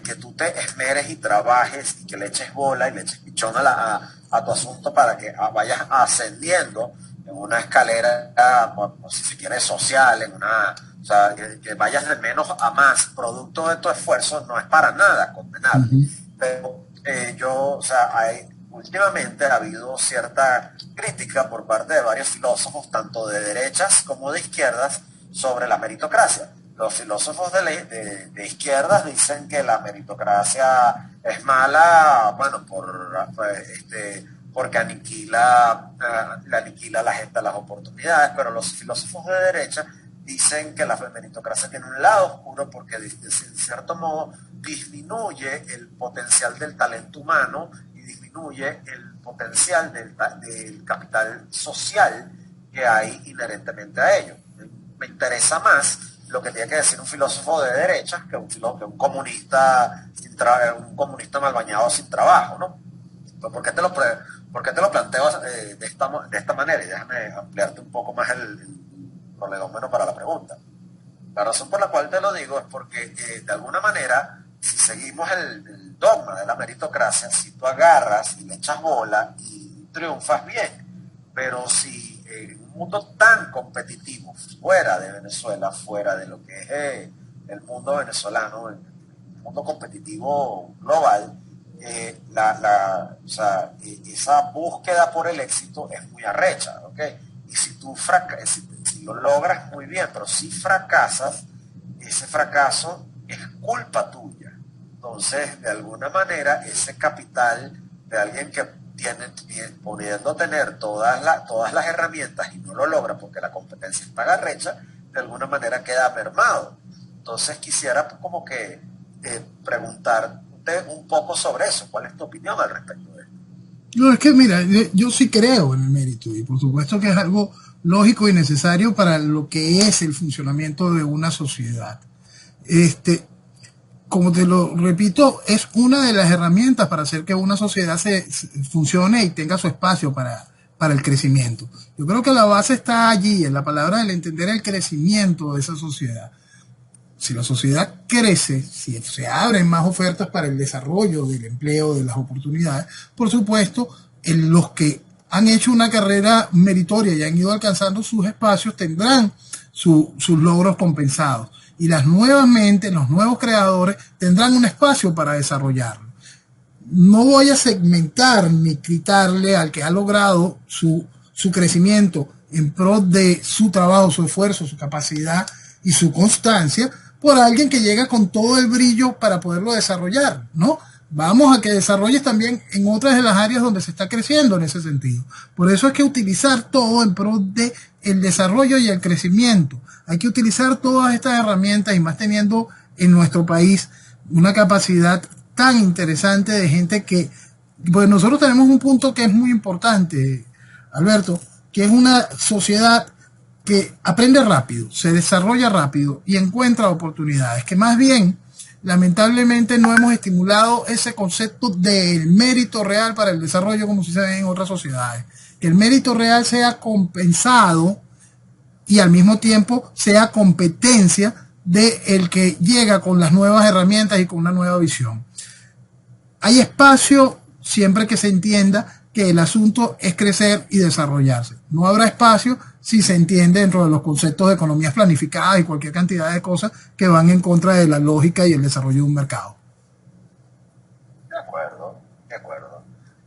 Que tú te esmeres y trabajes y que le eches bola y le eches pichón a tu asunto para que vayas ascendiendo en una escalera, o si se quiere, social, que vayas de menos a más, producto de tu esfuerzo, no es para nada condenable. Pero últimamente ha habido cierta crítica por parte de varios filósofos, tanto de derechas como de izquierdas, sobre la meritocracia. Los filósofos de izquierdas dicen que la meritocracia es mala, bueno, porque aniquila a la gente las oportunidades, pero los filósofos de derecha dicen que la meritocracia tiene un lado oscuro porque en cierto modo disminuye el potencial del talento humano y disminuye el potencial del capital social que hay inherentemente a ello. Me interesa más lo que tiene que decir un filósofo de derecha que un comunista un comunista mal bañado sin trabajo, ¿no? Pues, ¿por qué te lo planteo de esta manera? Y déjame ampliarte un poco más el prolegómeno para la pregunta. La razón por la cual te lo digo es porque de alguna manera, si seguimos el dogma de la meritocracia, si tú agarras y le echas bola y triunfas bien, pero si en un mundo tan competitivo, fuera de Venezuela, fuera de lo que es el mundo venezolano, el mundo competitivo global, esa búsqueda por el éxito es muy arrecha, ¿ok? Y si tú si lo logras muy bien, pero si fracasas, ese fracaso es culpa tuya. Entonces, de alguna manera, ese capital de alguien que pudiendo tener todas las herramientas y no lo logra porque la competencia está arrecha, de alguna manera queda mermado. Entonces, quisiera como que preguntarte un poco sobre eso. ¿Cuál es tu opinión al respecto de esto? No, es que mira, yo sí creo en el mérito y por supuesto que es algo lógico y necesario para lo que es el funcionamiento de una sociedad. Como te lo repito, es una de las herramientas para hacer que una sociedad se funcione y tenga su espacio para el crecimiento. Yo creo que la base está allí, en la palabra del entender el crecimiento de esa sociedad. Si la sociedad crece, si se abren más ofertas para el desarrollo del empleo, de las oportunidades, por supuesto, los que han hecho una carrera meritoria y han ido alcanzando sus espacios tendrán sus logros compensados. Y las nuevas mentes, los nuevos creadores tendrán un espacio para desarrollarlo. No voy a segmentar ni quitarle al que ha logrado su crecimiento en pro de su trabajo, su esfuerzo, su capacidad y su constancia por alguien que llega con todo el brillo para poderlo desarrollar, ¿no? Vamos a que desarrolles también en otras de las áreas donde se está creciendo en ese sentido. Por eso es que utilizar todo en pro de el desarrollo y el crecimiento. Hay que utilizar todas estas herramientas y más teniendo en nuestro país una capacidad tan interesante de gente que, pues nosotros tenemos un punto que es muy importante, Alberto, que es una sociedad que aprende rápido, se desarrolla rápido y encuentra oportunidades, que más bien, lamentablemente, no hemos estimulado ese concepto del mérito real para el desarrollo como se ve en otras sociedades. Que el mérito real sea compensado y al mismo tiempo sea competencia de el que llega con las nuevas herramientas y con una nueva visión. Hay espacio siempre que se entienda que el asunto es crecer y desarrollarse. No habrá espacio si se entiende dentro de los conceptos de economías planificadas y cualquier cantidad de cosas que van en contra de la lógica y el desarrollo de un mercado.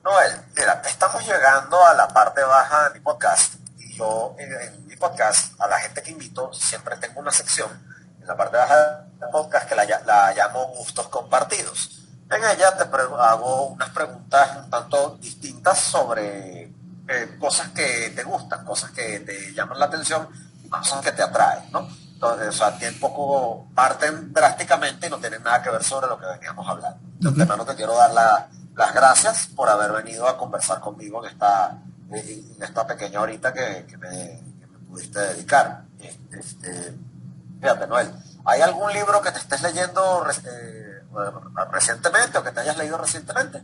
Noel, mira, estamos llegando a la parte baja de mi podcast y yo en mi podcast a la gente que invito siempre tengo una sección en la parte baja del podcast que la llamo gustos compartidos. En ella hago unas preguntas un tanto distintas sobre cosas que te gustan, cosas que te llaman la atención y cosas que te atraen, ¿no? Entonces, o sea, un poco parten drásticamente y no tienen nada que ver sobre lo que veníamos hablando. Entonces, hermano, te quiero dar las gracias por haber venido a conversar conmigo en esta pequeña horita que me pudiste dedicar. Fíjate, Noel, ¿hay algún libro que te estés leyendo recientemente o que te hayas leído recientemente?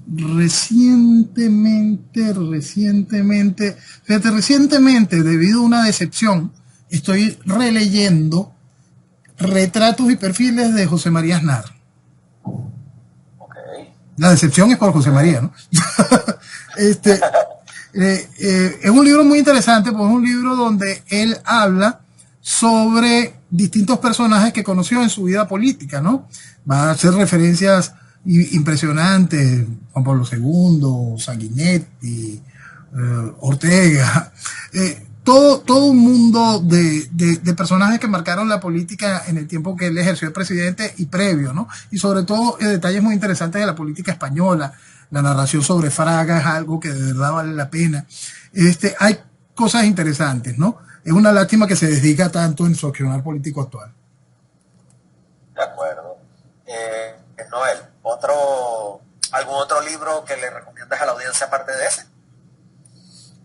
Recientemente, debido a una decepción, estoy releyendo Retratos y perfiles de José María Aznar. Okay. La decepción es por José María, ¿no? Es un libro muy interesante, porque es un libro donde él habla sobre distintos personajes que conoció en su vida política, ¿no? Va a hacer referencias impresionantes, Juan Pablo II, Sanguinetti, Ortega, todo un mundo de personajes que marcaron la política en el tiempo que él ejerció de presidente y previo, ¿no? Y sobre todo detalles muy interesantes de la política española. La narración sobre Fraga es algo que de verdad vale la pena. Hay cosas interesantes, ¿no? Es una lástima que se dedica tanto en su accionar político actual. De acuerdo. Noel, ¿algún otro libro que le recomiendas a la audiencia aparte de ese?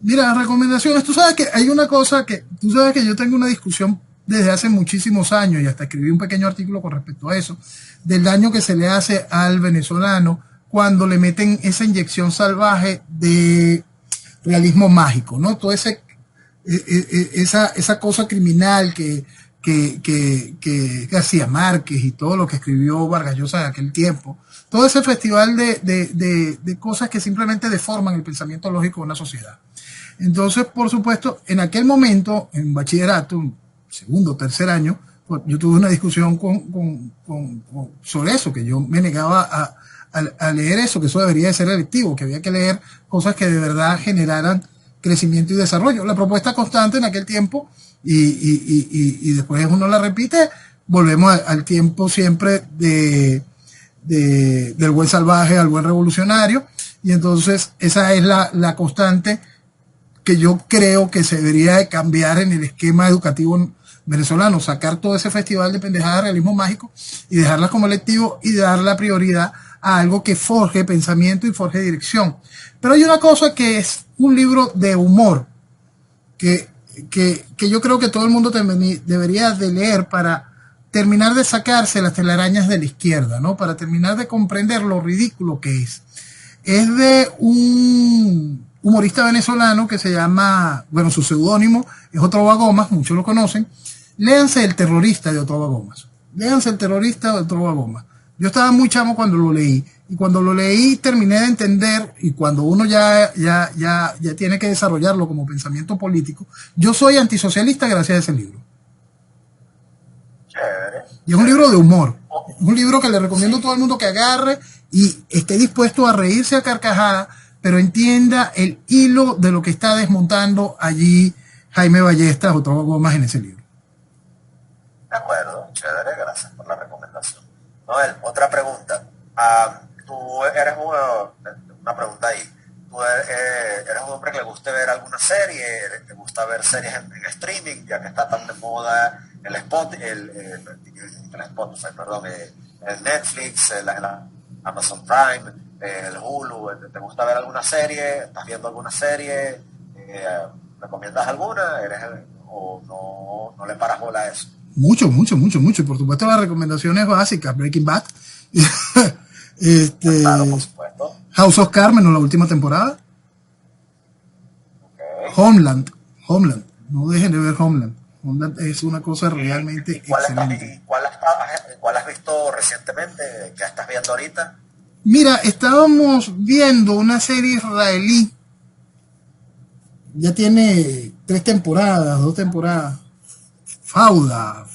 Mira, recomendaciones. Tú sabes que hay una cosa tú sabes que yo tengo una discusión desde hace muchísimos años y hasta escribí un pequeño artículo con respecto a eso, del daño que se le hace al venezolano cuando le meten esa inyección salvaje de realismo mágico, ¿no? Todo esa cosa criminal que García Márquez y todo lo que escribió Vargas Llosa en aquel tiempo, todo ese festival de cosas que simplemente deforman el pensamiento lógico de una sociedad. Entonces, por supuesto, en aquel momento, en bachillerato, segundo, tercer año, pues, yo tuve una discusión sobre eso, que yo me negaba a leer eso, que eso debería de ser electivo, que había que leer cosas que de verdad generaran crecimiento y desarrollo. La propuesta constante en aquel tiempo, y después uno la repite, volvemos al tiempo siempre del buen salvaje al buen revolucionario, y entonces esa es la constante que yo creo que se debería de cambiar en el esquema educativo venezolano, sacar todo ese festival de pendejadas de realismo mágico y dejarlas como electivo y dar la prioridad a algo que forje pensamiento y forje dirección. Pero hay una cosa que es un libro de humor que yo creo que todo el mundo debería de leer para terminar de sacarse las telarañas de la izquierda, ¿no? Para terminar de comprender lo ridículo que es. Es de un humorista venezolano que se llama, bueno, su seudónimo es Otrova Gomas, muchos lo conocen. Léanse El terrorista de Otrova Gomas. Léanse El terrorista de Otrova Gomas. Yo estaba muy chamo cuando lo leí, y cuando lo leí terminé de entender, y cuando uno ya tiene que desarrollarlo como pensamiento político, yo soy antisocialista gracias a ese libro. Chévere. Y es un libro de humor, es un libro que le recomiendo a todo el mundo que agarre y esté dispuesto a reírse a carcajada, pero entienda el hilo de lo que está desmontando allí Jaime Ballestas o Otrova Gomas en ese libro. De acuerdo, chévere, gracias por la recomendación. Noel, otra pregunta. Tú eres una pregunta ahí. Tú eres un hombre que le gusta ver alguna serie, te gusta ver series en streaming, ya que está tan de moda el Spotify, el Netflix, el Amazon Prime, el Hulu. ¿Te gusta ver alguna serie? ¿Estás viendo alguna serie? ¿Recomiendas alguna? ¿O no le paras bola a eso? Mucho. Y por supuesto las recomendaciones básicas, Breaking Bad. Claro, por supuesto. House of Carmen, la última temporada. Okay. Homeland. No dejen de ver Homeland. Homeland es una cosa realmente excelente. ¿Cuál has visto recientemente? ¿Qué estás viendo ahorita? Mira, estábamos viendo una serie israelí. Ya tiene 2 temporadas. Fauda.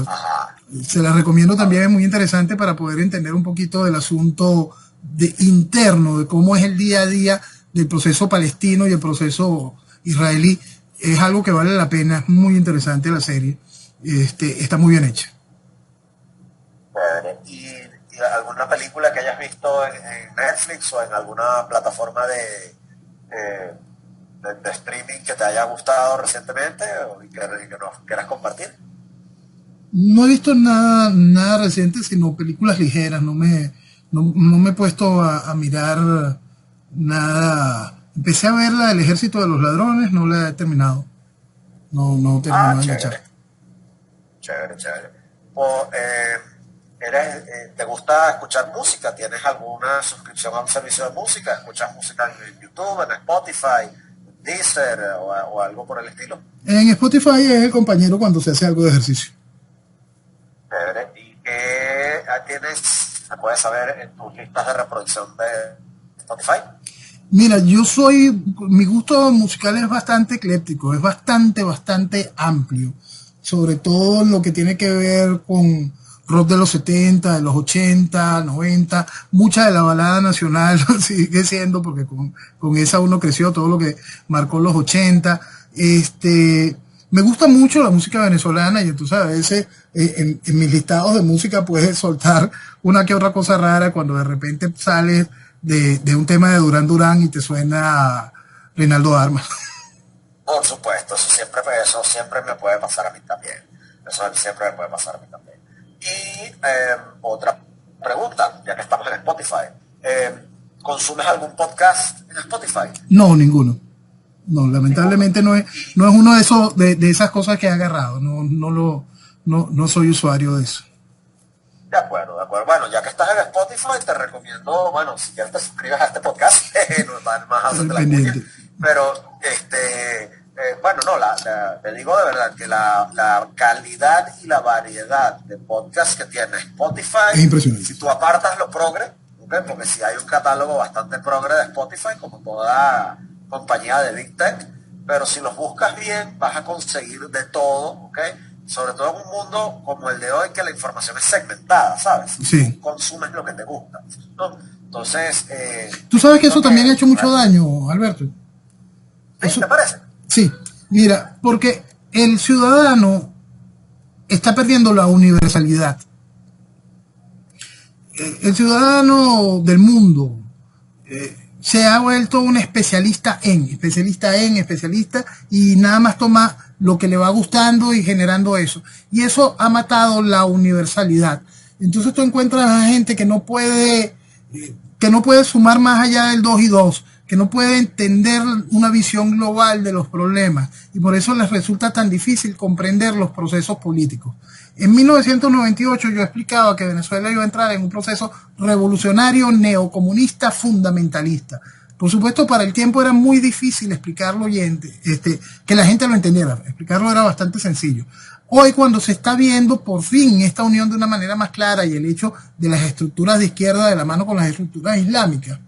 Ajá. Se la recomiendo también, es muy interesante para poder entender un poquito del asunto interno, de cómo es el día a día del proceso palestino y el proceso israelí. Es algo que vale la pena, es muy interesante la serie, está muy bien hecha. ¿Y alguna película que hayas visto en Netflix o en alguna plataforma de streaming que te haya gustado recientemente y que nos quieras compartir? No he visto nada reciente, sino películas ligeras. No me he puesto a mirar nada. Empecé a ver la del Ejército de los Ladrones, no la he terminado. No he terminado de enganchar. Chévere. ¿Te gusta escuchar música? ¿Tienes alguna suscripción a un servicio de música? ¿Escuchas música en YouTube, en Spotify, en Deezer o algo por el estilo? En Spotify es el compañero cuando se hace algo de ejercicio. Chévere. ¿Y qué se puede saber en tus listas de reproducción de Spotify? Mira, mi gusto musical es bastante ecléctico, es bastante amplio, sobre todo en lo que tiene que ver con rock de los 70, de los 80, 90, mucha de la balada nacional sigue siendo, porque con esa uno creció, todo lo que marcó los 80. Me gusta mucho la música venezolana y entonces a veces en mis listados de música puedes soltar una que otra cosa rara cuando de repente sales de un tema de Durán Durán y te suena Reinaldo Armas. Por supuesto, eso siempre me puede pasar a mí también. Eso siempre me puede pasar a mí también. Y otra pregunta, ya que estamos en Spotify. ¿Consumes algún podcast en Spotify? No, ninguno. No, lamentablemente no es uno de esas cosas que he agarrado. No soy usuario de eso. De acuerdo. Bueno, ya que estás en Spotify, te recomiendo, si quieres te suscribes a este podcast, más adelante. Pero, te digo de verdad que la calidad y la variedad de podcasts que tiene Spotify, es impresionante. Si tú apartas lo progre, ¿okay? Porque si hay un catálogo bastante progre de Spotify, como toda compañía de Big Tech, pero si los buscas bien, vas a conseguir de todo, ¿ok? Sobre todo en un mundo como el de hoy, que la información es segmentada, ¿sabes? Sí. Tú consumes lo que te gusta, ¿no? Entonces... ¿Tú sabes que eso también ha hecho mucho daño, Alberto? ¿Sí? ¿Te parece? Sí. Mira, porque el ciudadano está perdiendo la universalidad. El ciudadano del mundo se ha vuelto un especialista y nada más toma lo que le va gustando y generando eso. Y eso ha matado la universalidad. Entonces tú encuentras a gente que no puede sumar más allá del 2 y 2, que no puede entender una visión global de los problemas, y por eso les resulta tan difícil comprender los procesos políticos. En 1998 yo explicaba que Venezuela iba a entrar en un proceso revolucionario neocomunista fundamentalista. Por supuesto, para el tiempo era muy difícil explicarlo que la gente lo entendiera. Explicarlo era bastante sencillo. Hoy, cuando se está viendo por fin esta unión de una manera más clara y el hecho de las estructuras de izquierda de la mano con las estructuras islámicas,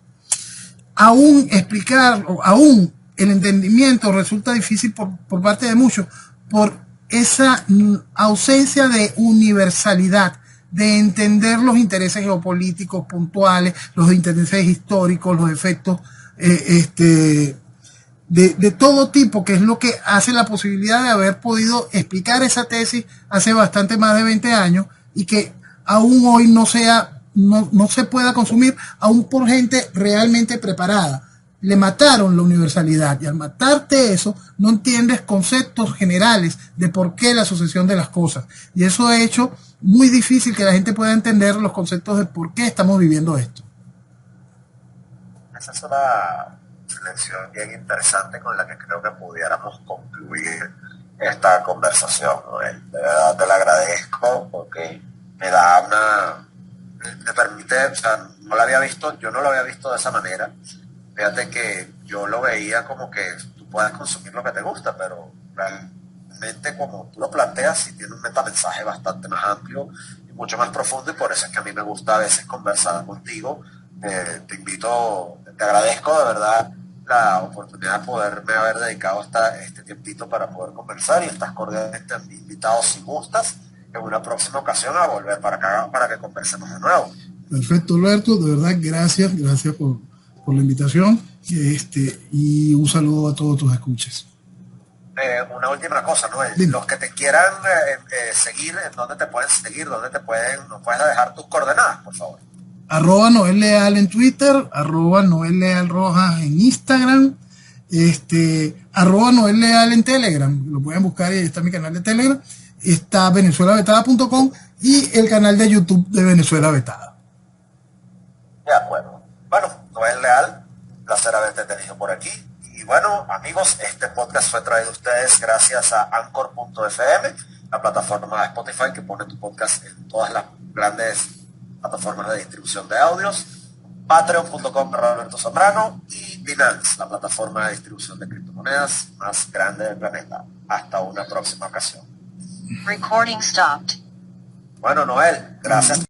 aún explicarlo, aún el entendimiento resulta difícil por parte de muchos, por esa ausencia de universalidad, de entender los intereses geopolíticos puntuales, los intereses históricos, los efectos de todo tipo, que es lo que hace la posibilidad de haber podido explicar esa tesis hace bastante más de 20 años y que aún hoy no se pueda consumir, aún por gente realmente preparada. Le mataron la universalidad, y al matarte eso, no entiendes conceptos generales de por qué la sucesión de las cosas. Y eso ha hecho muy difícil que la gente pueda entender los conceptos de por qué estamos viviendo esto. Esa es una reflexión bien interesante con la que creo que pudiéramos concluir esta conversación, ¿no? De verdad te la agradezco porque me permite, yo no lo había visto de esa manera. Fíjate que yo lo veía como que tú puedes consumir lo que te gusta, pero realmente como tú lo planteas, sí tiene un metamensaje bastante más amplio y mucho más profundo, y por eso es que a mí me gusta a veces conversar contigo. Te agradezco de verdad la oportunidad de poderme haber dedicado este tiempito para poder conversar, y estás cordialmente invitado si gustas en una próxima ocasión a volver para acá para que conversemos de nuevo. Perfecto, Alberto, de verdad, gracias por la invitación, y un saludo a todos tus escuchas. Una última cosa, ¿no? Dime. Los que te quieran seguir, ¿en dónde te pueden seguir? ¿Dónde nos puedes dejar tus coordenadas, por favor? @Noel Leal en Twitter, @Noel Leal Rojas en Instagram, @Noel Leal en Telegram, lo pueden buscar y ahí está mi canal de Telegram, está venezuelavetada.com y el canal de YouTube de Venezuela Vetada. De acuerdo. Bueno, Noel Leal, un placer haberte tenido por aquí. Y bueno, amigos, este podcast fue traído a ustedes gracias a Anchor.fm, la plataforma de Spotify que pone tu podcast en todas las grandes plataformas de distribución de audios, Patreon.com/Alberto Zambrano y Binance, la plataforma de distribución de criptomonedas más grande del planeta. Hasta una próxima ocasión. Recording stopped. Bueno, Noel, gracias.